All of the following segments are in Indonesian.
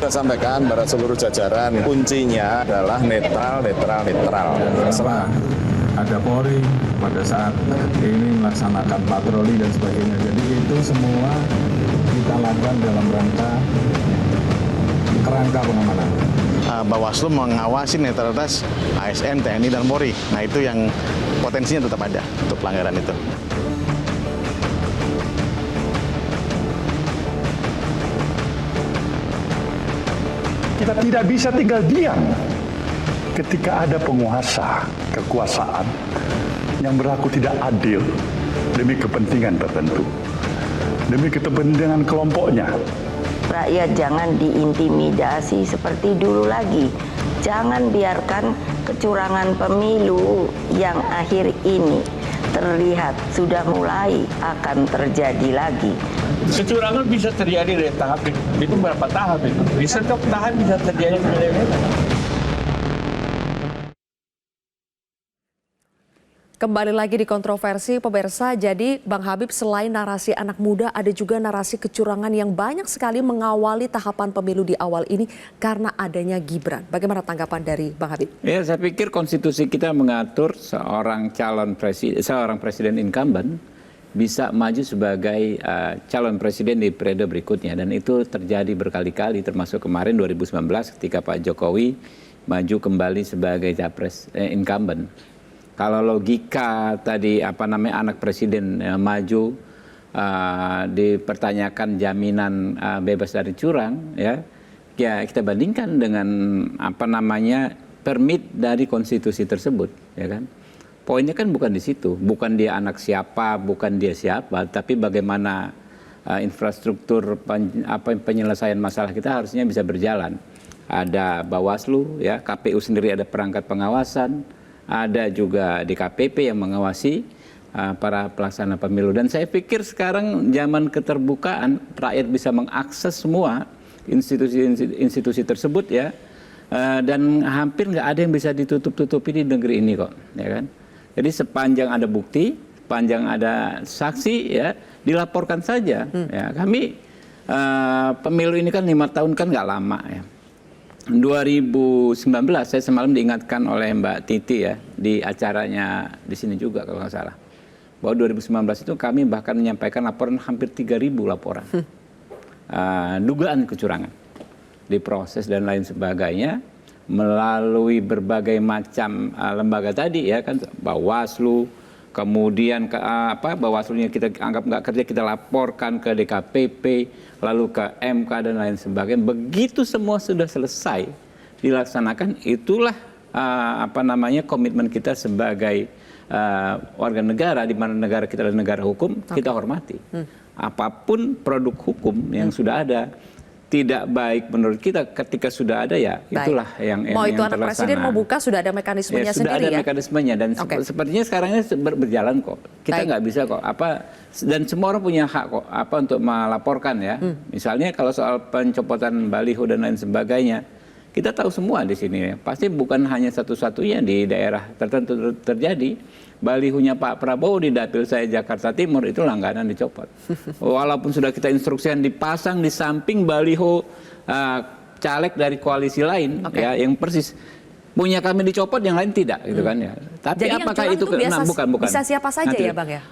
saya sampaikan pada seluruh jajaran, kuncinya adalah netral. Setelah ada Polri pada saat ini melaksanakan patroli dan sebagainya. Jadi itu semua kita lakukan dalam kerangka pengamanan. Bawaslu mengawasi netralitas ASN, TNI, dan Polri. Nah itu yang potensinya tetap ada untuk pelanggaran itu. Kita tidak bisa tinggal diam ketika ada penguasa kekuasaan yang berlaku tidak adil demi kepentingan tertentu, demi kepentingan kelompoknya. Rakyat jangan diintimidasi seperti dulu lagi. Jangan biarkan kecurangan pemilu yang akhir ini terlihat sudah mulai akan terjadi lagi. Kecurangan bisa terjadi dari tahap itu berapa tahap itu? Di setiap tahap bisa terjadi. Kembali lagi di kontroversi pemirsa, jadi Bang Habib selain narasi anak muda ada juga narasi kecurangan yang banyak sekali mengawali tahapan pemilu di awal ini karena adanya Gibran. Bagaimana tanggapan dari Bang Habib? Ya, saya pikir konstitusi kita mengatur seorang presiden incumbent bisa maju sebagai calon presiden di periode berikutnya, dan itu terjadi berkali-kali termasuk kemarin 2019 ketika Pak Jokowi maju kembali sebagai capres incumbent. Kalau logika tadi anak presiden maju dipertanyakan jaminan bebas dari curang, ya kita bandingkan dengan permit dari konstitusi tersebut, ya kan. Poinnya kan bukan di situ, bukan dia anak siapa, bukan dia siapa, tapi bagaimana infrastruktur penyelesaian masalah kita harusnya bisa berjalan. Ada Bawaslu, ya, KPU sendiri ada perangkat pengawasan. Ada juga DKPP yang mengawasi para pelaksana pemilu. Dan saya pikir sekarang zaman keterbukaan, rakyat bisa mengakses semua institusi tersebut, ya. Dan hampir nggak ada yang bisa ditutup-tutupi di negeri ini kok, ya kan. Jadi sepanjang ada bukti, sepanjang ada saksi, ya dilaporkan saja. Ya, kami pemilu ini kan 5 tahun kan nggak lama, ya. 2019 saya semalam diingatkan oleh Mbak Titi, ya, di acaranya di sini juga kalau nggak salah, bahwa 2019 itu kami bahkan menyampaikan laporan hampir 3.000 laporan dugaan kecurangan di proses dan lain sebagainya melalui berbagai macam lembaga tadi, ya kan, Bawaslu, kemudian Bawaslunya kita anggap nggak kerja, kita laporkan ke DKPP, lalu ke MK dan lain sebagainya. Begitu semua sudah selesai dilaksanakan, itulah komitmen kita sebagai warga negara, di mana negara kita adalah negara hukum, kita hormati. Apapun produk hukum yang sudah ada tidak baik menurut kita, ketika sudah ada, ya itulah yang mau itu yang anak presiden mau buka sudah ada mekanismenya sudah sendiri, ada ya? Mekanismenya, dan sepertinya sekarang ini berjalan kok. Kita nggak bisa kok dan semua orang punya hak kok untuk melaporkan, ya. Misalnya kalau soal pencopotan baliho dan lain sebagainya, kita tahu semua di sini, ya. Pasti bukan hanya satu-satunya di daerah tertentu terjadi. Balihonya Pak Prabowo di dapil saya Jakarta Timur itu langganan dicopot. Walaupun sudah kita instruksikan dipasang di samping baliho caleg dari koalisi lain, ya, yang persis punya kami dicopot, yang lain tidak, gitu kan, ya. Tapi jadi apakah itu bukan bisa siapa saja, nanti, ya Bang, ya?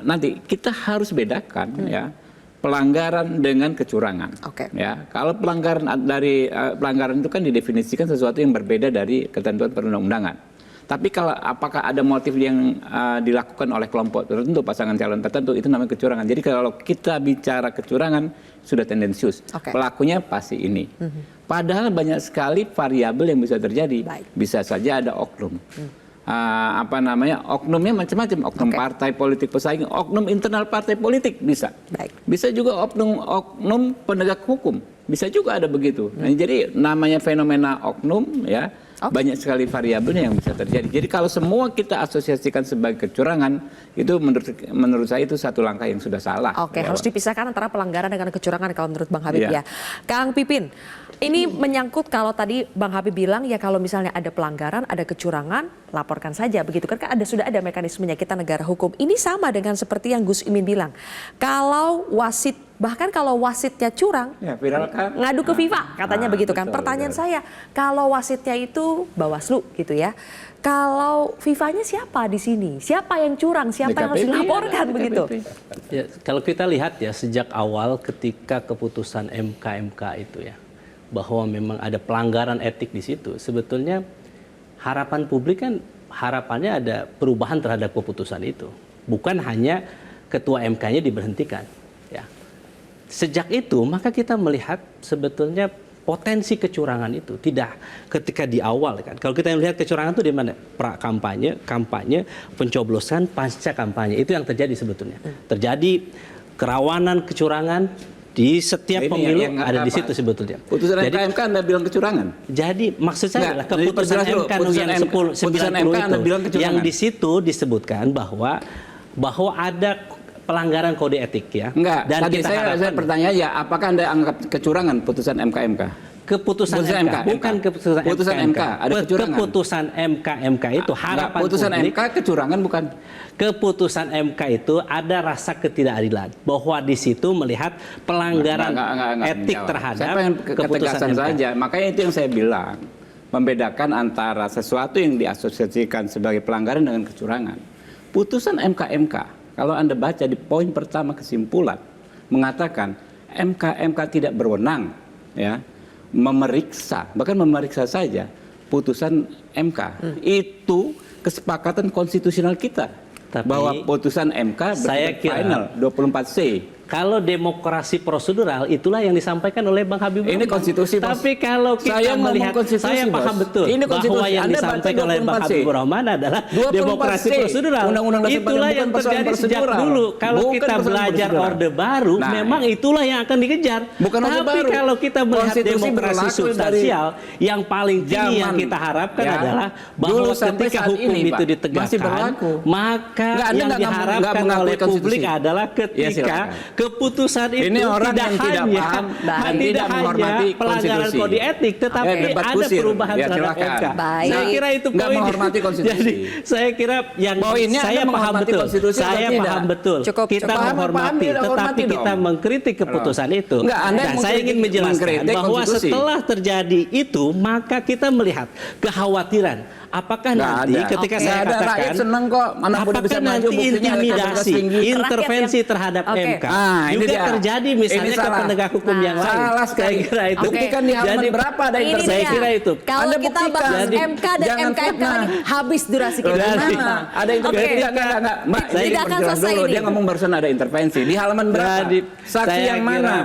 Nanti kita harus bedakan, ya, pelanggaran dengan kecurangan. Ya, kalau pelanggaran itu kan didefinisikan sesuatu yang berbeda dari ketentuan perundang-undangan. Tapi kalau apakah ada motif yang dilakukan oleh kelompok tertentu, pasangan calon tertentu, itu namanya kecurangan. Jadi kalau kita bicara kecurangan sudah tendensius, pelakunya pasti ini. Padahal banyak sekali variabel yang bisa terjadi. Bisa saja ada oknum. Oknumnya macam-macam, oknum partai politik pesaing, oknum internal partai politik bisa. Bisa juga oknum penegak hukum, bisa juga ada begitu. Nah, jadi namanya fenomena oknum, ya, banyak sekali variabelnya yang bisa terjadi. Jadi kalau semua kita asosiasikan sebagai kecurangan, itu menurut saya itu satu langkah yang sudah salah. Harus dipisahkan antara pelanggaran dengan kecurangan kalau menurut Bang Habib, ya. Kang Pipin, ini menyangkut kalau tadi Bang Habib bilang, ya kalau misalnya ada pelanggaran, ada kecurangan, laporkan saja, begitu kan sudah ada mekanismenya, kita negara hukum. Ini sama dengan seperti yang Gus Imin bilang. Kalau wasit Bahkan kalau wasitnya curang, Ya, viral kan. ngadu ke FIFA katanya begitu kan. betul, Pertanyaan betul. saya, kalau wasitnya itu Bawaslu gitu ya, kalau FIFA-nya siapa di sini? Siapa yang curang? Siapa yang harus DKPP, dilaporkan ada begitu? DKPP. Ya, kalau kita lihat ya sejak awal ketika keputusan MK itu ya, bahwa memang ada pelanggaran etik di situ, sebetulnya harapan publik kan harapannya ada perubahan terhadap keputusan itu, bukan hanya ketua MK-nya diberhentikan. Ya. Sejak itu maka kita melihat sebetulnya potensi kecurangan itu tidak ketika di awal kan. Kalau kita melihat kecurangan itu di mana? Pra kampanye, pencoblosan, pasca kampanye. Itu yang terjadi sebetulnya. Terjadi kerawanan kecurangan di setiap Ini pemilu yang ada di apa? situ sebetulnya. Putusan Jadi, MK Anda bilang kecurangan. jadi maksud saya adalah keputusan Jelas dulu, MK putusan yang MK 90 Anda bilang itu kecurangan. yang di situ disebutkan bahwa ada pelanggaran kode etik ya. Enggak, Dan tadi kita saya harapkan bertanya ya, apakah Anda anggap kecurangan putusan MK? keputusan Putusan MK, MK, bukan keputusan Putusan MK, ada kecurangan. Keputusan MK itu harapan putusan publik. MK kecurangan bukan? Keputusan MK itu ada rasa ketidakadilan bahwa di situ melihat pelanggaran Enggak etik menjawab. terhadap Saya pengen keputusan ketegasan MK. saja. Makanya itu yang saya bilang, membedakan antara sesuatu yang diasosiasikan sebagai pelanggaran dengan kecurangan. Putusan MK, kalau Anda baca di poin pertama kesimpulan mengatakan MK tidak berwenang ya memeriksa, bahkan memeriksa saja putusan MK. Itu kesepakatan konstitusional kita. Tapi bahwa putusan MK saya bersifat kira final 24C. Kalau demokrasi prosedural itulah yang disampaikan oleh Bang Habibur Ini Rahman. konstitusi, Bos. Tapi kalau kita Saya ngomong melihat, konstitusi, saya paham Bos. betul Ini konstitusi. bahwa yang Anda baca disampaikan oleh Bang 24C. Habibur Rahman adalah 24C. demokrasi prosedural. Undang-undang dasar Itulah bukan yang persoalan terjadi sejak prosedural. dulu. Kalau Bukan kita persoalan belajar prosedural. orde baru, Nah, memang itulah yang akan dikejar. Bukan orde Tapi baru. kalau kita melihat Konstitusi demokrasi berlaku substansial, yang paling tinggi yang zaman, kita harapkan ya, adalah dulu bahwa sampai ketika saat hukum ini, itu Pak, masih ditegakkan, berlaku. maka Nggak, Anda yang nggak diharapkan mengakui oleh konstitusi. publik adalah Ya, ketika silakan. keputusan itu Ini orang tidak yang tidak hanya paham dan tidak tidak menghormati hanya pelanggaran konstitusi. kode etik, tetapi debat ada kusir. perubahan Ya, terhadap silakan. MK. Baik. Saya kira itu Nggak poin. menghormati konstitusi. Jadi saya kira yang Poinnya saya Anda paham menghormati betul. konstitusi atau Saya tidak? paham betul. Cukup, Kita cukup. Paham, menghormati, ya, tetapi hormati kita dong. mengkritik keputusan itu. Nggak, Anda Dan saya ingin menjelaskan mengkritik bahwa konstitusi. setelah terjadi itu, maka kita melihat kekhawatiran. Apakah Nggak nanti ada. ketika Oke. saya Nggak ada, katakan, rakyat senang kok. Anak muda bisa apakah maju, nanti buktinya elektabilitas intimidasi, tinggi. intervensi terhadap Oke. MK Ah, ini juga dia. terjadi misalnya Ini ke salah. penegak hukum yang lain. Salah sekali. Saya kira itu. Buktikan di halaman Jadi, berapa ada Ini intervensi. saya dia. kira itu. Kalau Anda kita buktikan. bahas Jadi, MK dan jangan MKMK fitnah. ini habis durasi kita. Berarti, Mana? Ada intervensi. Oke. Enggak. Mbak, Tidak ini akan perjelas selesai dulu. ini. Dia ngomong barusan ada intervensi. Di halaman berapa? Jadi, Saksi saya yang mana?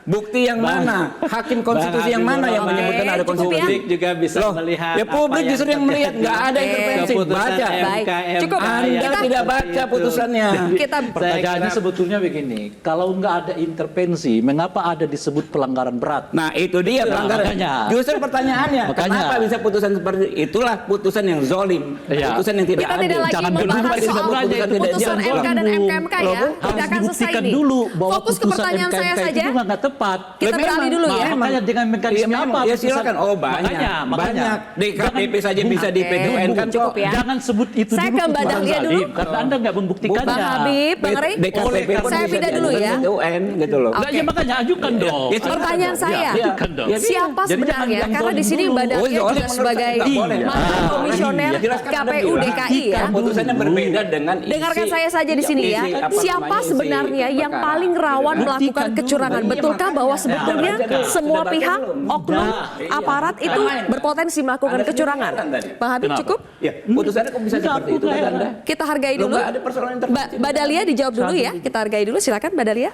Bukti yang mana? Hakim konstitusi yang mana yang Rahman. menyebutkan ada Oke, cukup ya. konstitusi? Publik juga bisa Loh, melihat ya publik apa justru yang melihat nggak ada Oke. intervensi. keputusan Baca. Baik. MK. Cukup. Anda Kita- tidak baca putusannya. Kita Pertanyaannya sebetulnya begini, kalau nggak ada intervensi, mengapa ada disebut pelanggaran berat? Nah itu dia pelanggaran. makanya. Justru pertanyaannya, Makanya. kenapa bisa putusan seperti itulah putusan yang zolim, Iya. putusan yang tidak kita adil. tidak lagi Jangan membahas Kenapa soal disebut putusan tidak putusan adil? MK dan MKMK ya. Harus Tidak akan selesai dibuktikan ini. dulu bahwa Fokus ke putusan pertanyaan saya MKMK saja. itu juga nggak tepat. Kita beralih dulu ya. Makanya dengan mekanisme Iya, apa? ya putusan- silakan. Oh banyak, Makanya. DKPP saja bisa Oke. di-P2N kan Cukup kok. ya. Jangan sebut itu Saya dulu ke Mbak putusan Dahlia zalim, dulu. karena Anda nggak membuktikannya. Bang Habib, Bang Ray. DKPP pun Saya bisa pindah dulu ya. di-P2N gitu loh. Nggak, ya makanya ajukan dong. Ya, Pertanyaan saya, ajukan dong. siapa Jadi sebenarnya? jangan yang Karena di zolim sini dulu. Mbak Dahlia Oh, zolim juga menurut sebagai saya nggak boleh. mantan komisioner Jelaskan Anda KPU bilang. DKI ya. Putusannya berbeda dengan isi. Dengarkan saya saja di sini ya. isi apa Siapa namanya, isi sebenarnya yang perkara. paling rawan Gitu. melakukan Buktikan dulu. kecurangan? Iya, Betulkah makanya. bahwa sebetulnya Sudah baca semua belum? pihak, Sudah. oknum, Iya. aparat itu Main. berpotensi melakukan Anda kecurangan? sendiri tadi. Bang Habib Kenapa? cukup? Ya, putusannya kok bisa seperti itu kata Anda? Kita hargai Loh, dulu. nggak ada persoalan intervensi. Mbak Dahlia dijawab dulu ya. Kita hargai dulu. Silakan Mbak Dahlia.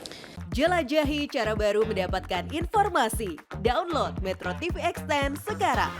Jelajahi cara baru mendapatkan informasi. Download Metro TV Extend sekarang.